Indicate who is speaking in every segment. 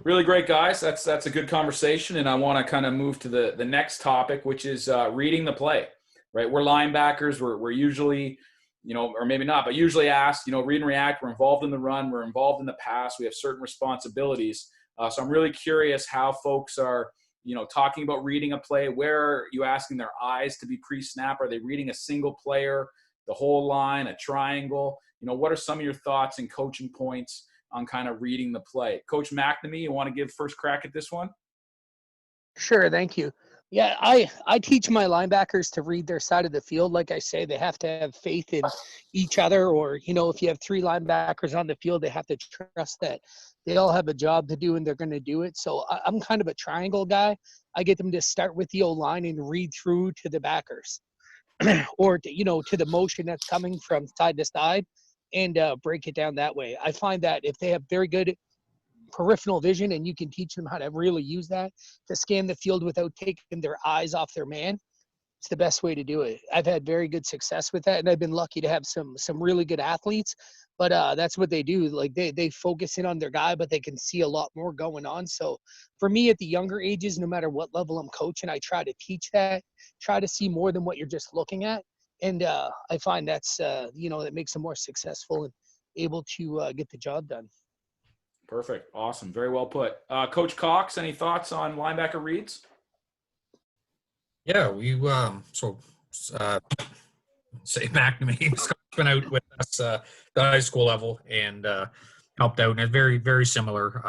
Speaker 1: Really great, guys. That's a good conversation, and I want to kind of move to the next topic, which is reading the play. Right, we're linebackers. We're usually, or maybe not, but usually asked, read and react. We're involved in the run. We're involved in the pass. We have certain responsibilities. So I'm really curious how folks are, talking about reading a play. Where are you asking their eyes to be pre-snap? Are they reading a single player, the whole line, a triangle? What are some of your thoughts and coaching points on kind of reading the play? Coach McNamee, you want to give first crack at this one?
Speaker 2: Sure, thank you. Yeah, I teach my linebackers to read their side of the field. Like I say, they have to have faith in each other, or if you have three linebackers on the field, they have to trust that they all have a job to do and they're going to do it. So I'm kind of a triangle guy. I get them to start with the O-line and read through to the backers, or to the motion that's coming from side to side, and break it down that way. I find that if they have very good peripheral vision and you can teach them how to really use that to scan the field without taking their eyes off their man, it's the best way to do it. I've had very good success with that, and I've been lucky to have some really good athletes, but that's what they do. Like they focus in on their guy, but they can see a lot more going on. So for me at the younger ages, no matter what level I'm coaching, I try to teach that, try to see more than what you're just looking at. And I find that's that makes them more successful and able to get the job done.
Speaker 1: Perfect. Awesome. Very well put. Coach Cox, any thoughts on linebacker reads?
Speaker 3: Yeah, we say McNamee been out with us the high school level and helped out, and it's very, very similar.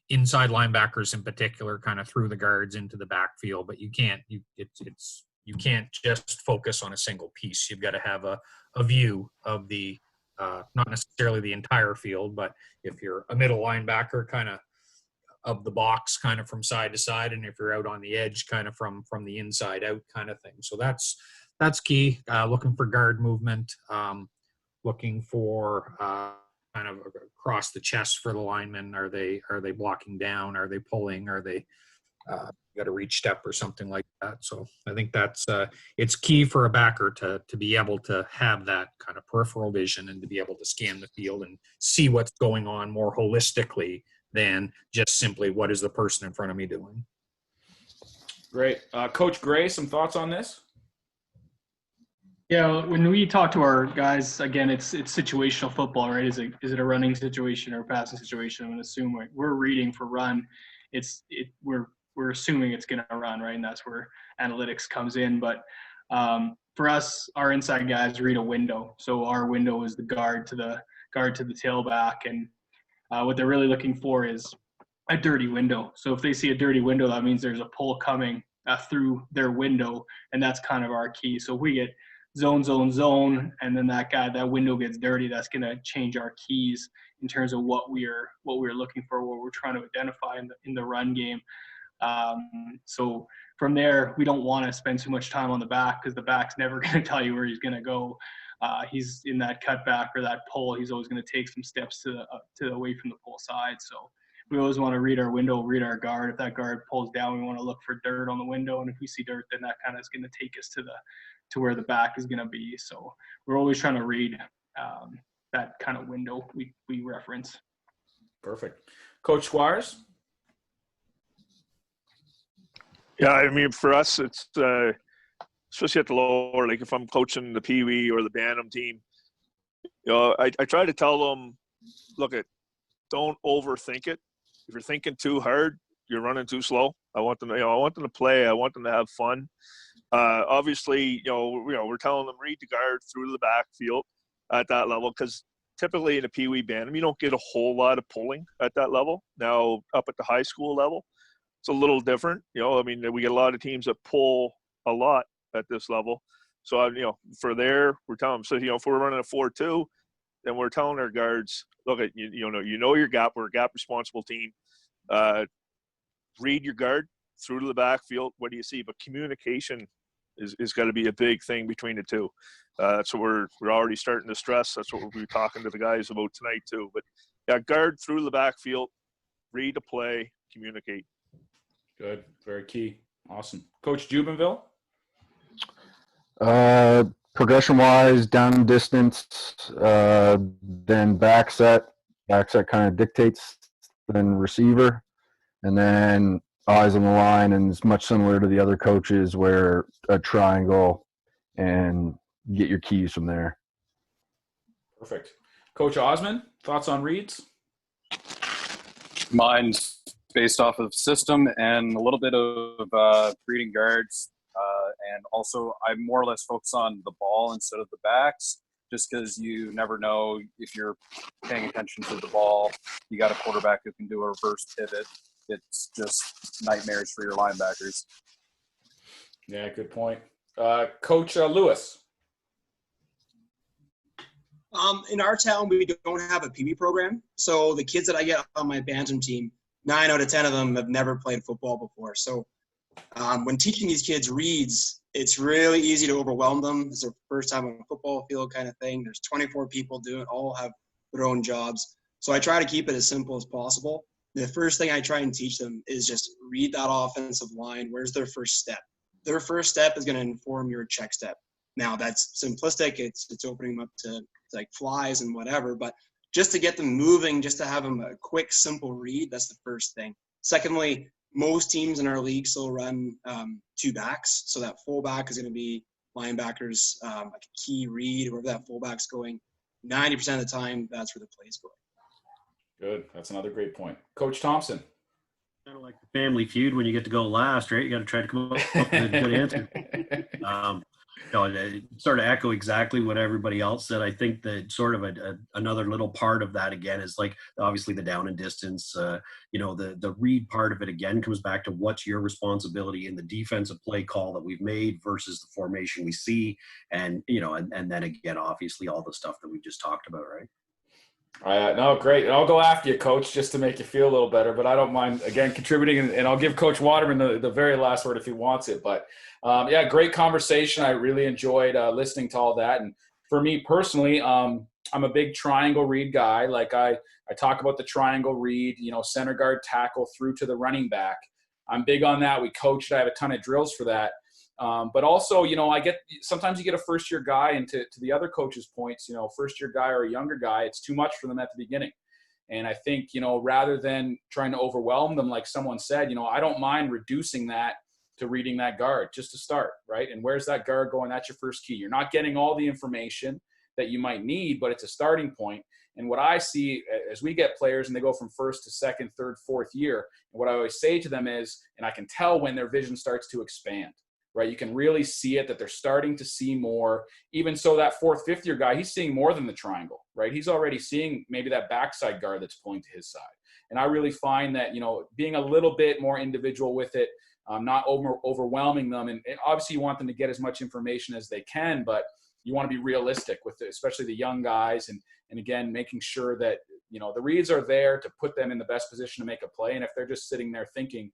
Speaker 3: Inside linebackers in particular, kind of through the guards into the backfield, but you can't just focus on a single piece. You've got to have a view of the not necessarily the entire field, but if you're a middle linebacker, kind of the box, kind of from side to side, and if you're out on the edge, kind of from the inside out, kind of thing. So that's key. Looking for guard movement, looking for kind of across the chest for the linemen. Are they blocking down? Are they pulling? Are they got a reach step or something like that? So I think that's it's key for a backer to be able to have that kind of peripheral vision and to be able to scan the field and see what's going on more holistically than just simply what is the person in front of me doing.
Speaker 1: Great. Coach Gray, some thoughts on this?
Speaker 4: Yeah, when we talk to our guys, again, it's situational football, right? Is it a running situation or a passing situation? I'm going to assume we're reading for run. We're assuming it's going to run, right? And that's where analytics comes in. But for us, our inside guys read a window. So our window is the guard to the tailback, and what they're really looking for is a dirty window. So if they see a dirty window, that means there's a pull coming through their window, and that's kind of our key. So if we get zone, and then that window gets dirty, that's going to change our keys in terms of what we're looking for, what we're trying to identify in the run game. So from there, we don't want to spend too much time on the back, because the back's never going to tell you where he's going to go. He's in that cutback or that pull. He's always going to take some steps to away from the pull side. So we always want to read our window, read our guard. If that guard pulls down, we want to look for dirt on the window. And if we see dirt, then that kind of is going to take us to where the back is going to be. So we're always trying to read that kind of window we reference.
Speaker 1: Perfect. Coach Squires?
Speaker 5: Yeah, I mean, for us, it's especially at the lower, like if I'm coaching the Pee Wee or the Bantam team, I try to tell them, look, don't overthink it. If you're thinking too hard, you're running too slow. I want them to play. I want them to have fun. Obviously, we're telling them read the guard through the backfield at that level, because typically in a Pee Wee Bantam, you don't get a whole lot of pulling at that level. Now, up at the high school level, it's a little different. I mean, we get a lot of teams that pull a lot at this level. So, for there, we're telling them, so, if we're running a 4-2, then we're telling our guards, look, you know your gap. We're a gap responsible team. Read your guard through to the backfield. What do you see? But communication is got to be a big thing between the two. That's what we're already starting to stress. That's what we'll be talking to the guys about tonight too. But yeah, guard through the backfield, read the play, communicate.
Speaker 1: Good. Very key. Awesome. Coach Jubinville?
Speaker 6: Progression-wise, down distance, then back set. Back set kind of dictates then receiver. and then eyes on the line, and it's much similar to the other coaches where a triangle and get your keys from there.
Speaker 1: Perfect. Coach Osmond, thoughts on reads?
Speaker 7: Mine's based off of system and a little bit of reading guards. And also I more or less focus on the ball instead of the backs, just because you never know if you're paying attention to the ball. You got a quarterback who can do a reverse pivot. It's just nightmares for your linebackers.
Speaker 1: Yeah, good point. Coach Lewis.
Speaker 8: In our town, we don't have a PB program. So the kids that I get on my bantam team, 9 out of 10 of them have never played football before. So when teaching these kids reads, it's really easy to overwhelm them. It's their first time on a football field kind of thing. There's 24 people doing it, all have their own jobs. So I try to keep it as simple as possible. The first thing I try and teach them is just read that offensive line. Where's their first step? Their first step is going to inform your check step. Now that's simplistic. It's opening them up to like flies and whatever, but just to get them moving, just to have them a quick, simple read, that's the first thing. Secondly, most teams in our league still run 2 backs. So that fullback is going to be linebackers, like a key read, wherever that fullback's going. 90% of the time, that's where the play's going.
Speaker 1: Good. That's another great point. Coach Thompson.
Speaker 9: Kind of like the Family Feud when you get to go last, right? You got to try to come up with a good answer. I sort of echo exactly what everybody else said. I think that sort of another little part of that again is like obviously the down and distance. The read part of it again comes back to what's your responsibility in the defensive play call that we've made versus the formation we see, and then again obviously all the stuff that we just talked about, right?
Speaker 1: No, great. And I'll go after you, Coach, just to make you feel a little better. But I don't mind, again, contributing. And I'll give Coach Waterman the very last word if he wants it. But, great conversation. I really enjoyed listening to all that. And for me personally, I'm a big triangle read guy. Like I talk about the triangle read, center guard tackle through to the running back. I'm big on that. We coached. I have a ton of drills for that. But also, sometimes you get a first-year guy, and to the other coaches' points, first-year guy or a younger guy, it's too much for them at the beginning. And I think, rather than trying to overwhelm them, like someone said, I don't mind reducing that to reading that guard just to start, right? And where's that guard going? That's your first key. You're not getting all the information that you might need, but it's a starting point. And what I see as we get players and they go from first to second, third, fourth year, and what I always say to them is, and I can tell when their vision starts to expand. Right, you can really see it that they're starting to see more. Even so, that fourth, fifth year guy, he's seeing more than the triangle, right? He's already seeing maybe that backside guard that's pulling to his side. And I really find that, being a little bit more individual with it, not overwhelming them. And obviously you want them to get as much information as they can, but you want to be realistic with it, especially the young guys. And again, making sure that, the reads are there to put them in the best position to make a play. And if they're just sitting there thinking,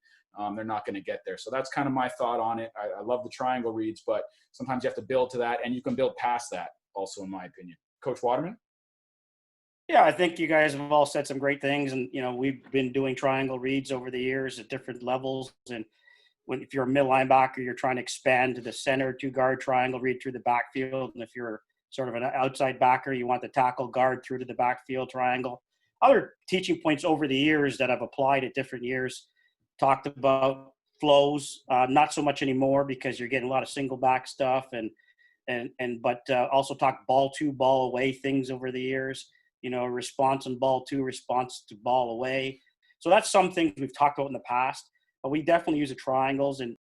Speaker 1: they're not going to get there. So that's kind of my thought on it. I love the triangle reads, but sometimes you have to build to that, and you can build past that also, in my opinion. Coach Waterman?
Speaker 10: Yeah, I think you guys have all said some great things. And, we've been doing triangle reads over the years at different levels. And if you're a middle linebacker, you're trying to expand to the center, 2-guard triangle read through the backfield. And if you're sort of an outside backer, you want the tackle guard through to the backfield triangle. Other teaching points over the years that I've applied at different years, talked about flows, not so much anymore because you're getting a lot of single back stuff but also talk ball to ball away things over the years, response on ball to, response to ball away. So that's some things we've talked about in the past, but we definitely use the triangles. And